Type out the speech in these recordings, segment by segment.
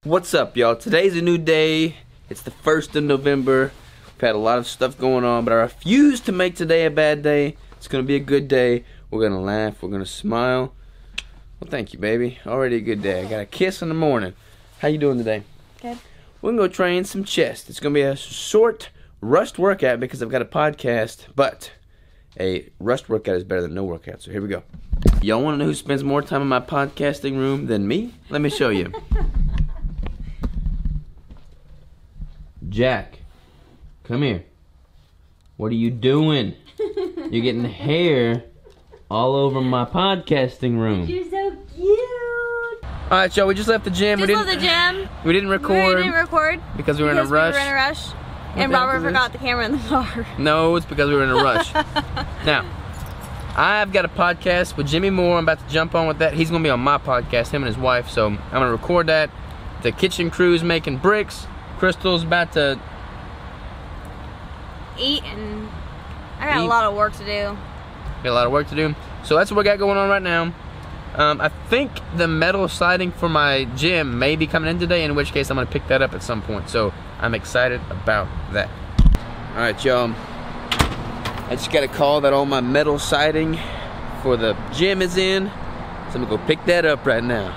What's up, y'all? Today's a new day. It's the 1st of November. We've had a lot of stuff going on, but I refuse to make today a bad day. It's gonna be a good day. We're gonna laugh, we're gonna smile. Well, thank you, baby. Already a good day. I got a kiss in the morning. How you doing today? Good. We're gonna go train some chest. It's gonna be a short, rushed workout because I've got a podcast, but a rushed workout is better than no workout, so here we go. Y'all wanna know who spends more time in my podcasting room than me? Let me show you. Jack, come here. What are you doing? You're getting hair all over my podcasting room. You're so cute. All right, y'all. We just left the gym. We didn't record. Because we were in a rush. And Robert forgot the camera in the car. No, it's because we were in a rush. Now, I've got a podcast with Jimmy Moore. I'm about to jump on with that. He's gonna be on my podcast, him and his wife. So I'm gonna record that. The kitchen crew's making bricks. Crystal's about to eat, and I got a lot of work to do. Got a lot of work to do. So that's what we got going on right now. I think the metal siding for my gym may be coming in today, in which case I'm gonna pick that up at some point. So I'm excited about that. All right, y'all. I just got a call that all my metal siding for the gym is in. So I'm gonna go pick that up right now.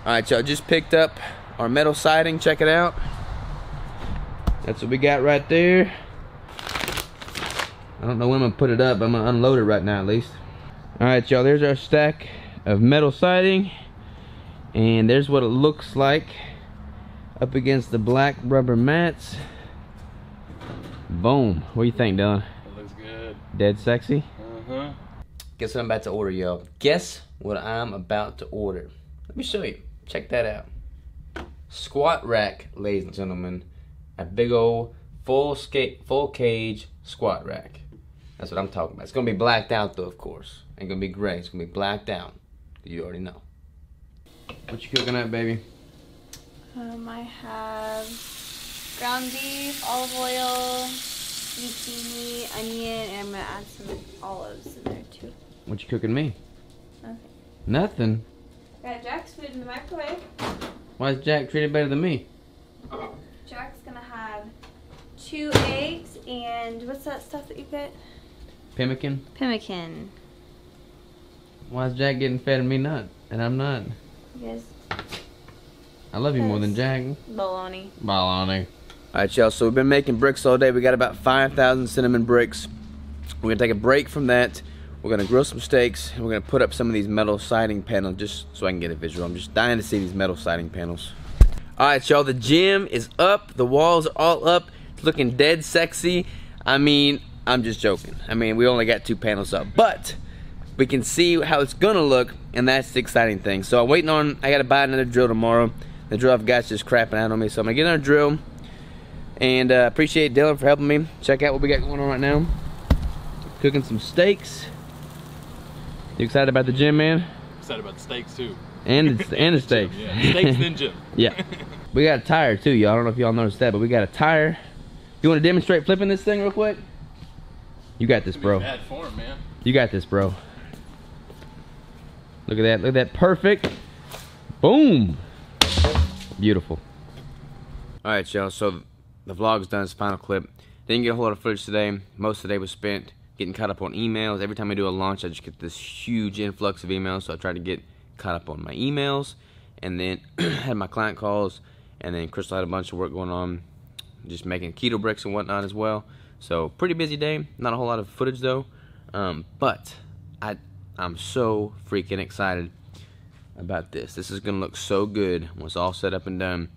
All right, y'all, just picked up our metal siding. Check it out. That's what we got right there. I don't know when I'm gonna put it up, but I'm gonna unload it right now at least. Alright, y'all, there's our stack of metal siding. And there's what it looks like up against the black rubber mats. Boom. What do you think, Dylan? It looks good. Dead sexy? Uh-huh. Guess what I'm about to order, y'all. Guess what I'm about to order. Let me show you. Check that out. Squat rack, ladies and gentlemen. A big old full cage squat rack. That's what I'm talking about. It's gonna be blacked out though, of course. Ain't gonna be gray. It's gonna be blacked out. You already know. What you cooking up, baby? I have ground beef, olive oil, zucchini, onion, and I'm gonna add some olives in there too. What you cooking me? Nothing. Nothing? Got Jack's food in the microwave. Why is Jack treated better than me? Jack's gonna have 2 eggs and what's that stuff that you get? Pemmican? Pemmican. Why is Jack getting fed and me not? And I'm not. Yes. I love you more than Jack. Bologna. Baloney. Alright, y'all, so we've been making bricks all day. We got about 5,000 cinnamon bricks. We're gonna take a break from that. We're gonna grill some steaks, and we're gonna put up some of these metal siding panels just so I can get a visual. I'm just dying to see these metal siding panels. Alright, y'all, the gym is up. The walls are all up. It's looking dead sexy. I mean, I'm just joking. I mean, we only got 2 panels up, but we can see how it's gonna look, and that's the exciting thing. So I'm waiting on, I gotta buy another drill tomorrow. The drill I've got is just crapping out on me, so I'm gonna get another drill. And appreciate Dylan for helping me. Check out what we got going on right now. Cooking some steaks. You excited about the gym, man? Excited about the steaks too. And the steaks. Yeah, steaks then gym. Yeah. We got a tire too, y'all. I don't know if y'all noticed that, but we got a tire. You want to demonstrate flipping this thing real quick? You got this, bro. Bad form, man. You got this, bro. Look at that. Look at that. Perfect. Boom. Beautiful. All right, y'all. So the vlog's done. It's the final clip. Didn't get a whole lot of footage today. Most of the day was spent getting caught up on emails. Every time I do a launch, I just get this huge influx of emails. So I try to get caught up on my emails. And then had my client calls. And then Crystal had a bunch of work going on. Just making keto bricks and whatnot as well. So pretty busy day. Not a whole lot of footage though. But I'm so freaking excited about this. This is gonna look so good when it's all set up and done.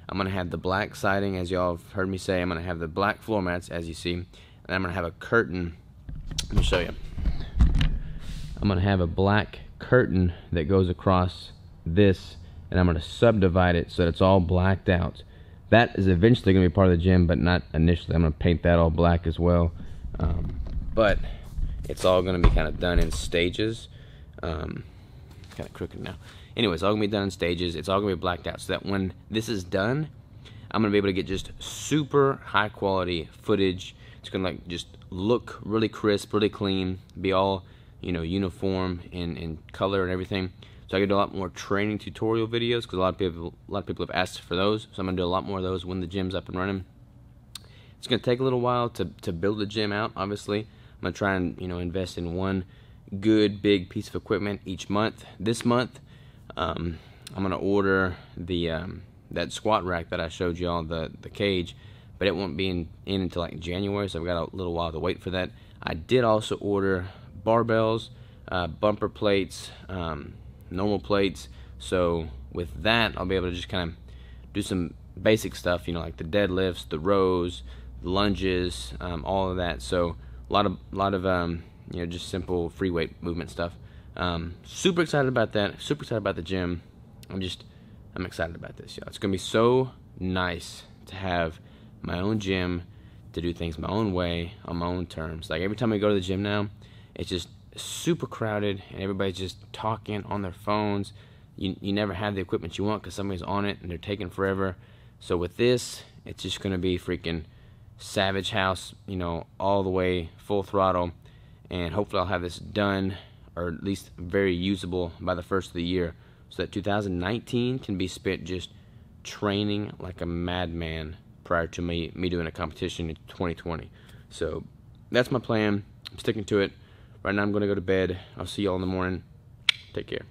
I'm gonna have the black siding, as y'all have heard me say. I'm gonna have the black floor mats, as you see, and I'm gonna have a curtain. Let me show you. I'm gonna have a black curtain that goes across this, and I'm gonna subdivide it so that it's all blacked out. That is eventually gonna be part of the gym, but not initially. I'm gonna paint that all black as well. But it's all gonna be kind of done in stages. Kind of crooked now. Anyway, it's all gonna be done in stages. It's all gonna be blacked out so that when this is done, I'm gonna be able to get just super high quality footage. It's gonna like just look really crisp, really clean, be all, you know, uniform in color and everything. So I can do a lot more training tutorial videos because a lot of people have asked for those. So I'm gonna do a lot more of those when the gym's up and running. It's gonna take a little while to build the gym out. Obviously, I'm gonna try and invest in one good big piece of equipment each month. This month, I'm gonna order the that squat rack that I showed y'all, the cage, but it won't be in until like January, so I've got a little while to wait for that. I did also order barbells, bumper plates, normal plates. So with that, I'll be able to just kind of do some basic stuff, like the deadlifts, the rows, the lunges, all of that. So a lot of just simple free weight movement stuff. Super excited about that. Super excited about the gym. I'm excited about this, y'all. It's gonna be so nice to have my own gym, to do things my own way, on my own terms. Like every time I go to the gym now, it's just super crowded and everybody's just talking on their phones. You never have the equipment you want because somebody's on it and they're taking forever. So with this, it's just gonna be freaking Savage House, all the way full throttle, and hopefully I'll have this done, or at least very usable, by the first of the year, so that 2019 can be spent just training like a madman prior to me doing a competition in 2020. So that's my plan. I'm sticking to it. Right now I'm going to go to bed. I'll see y'all in the morning. Take care.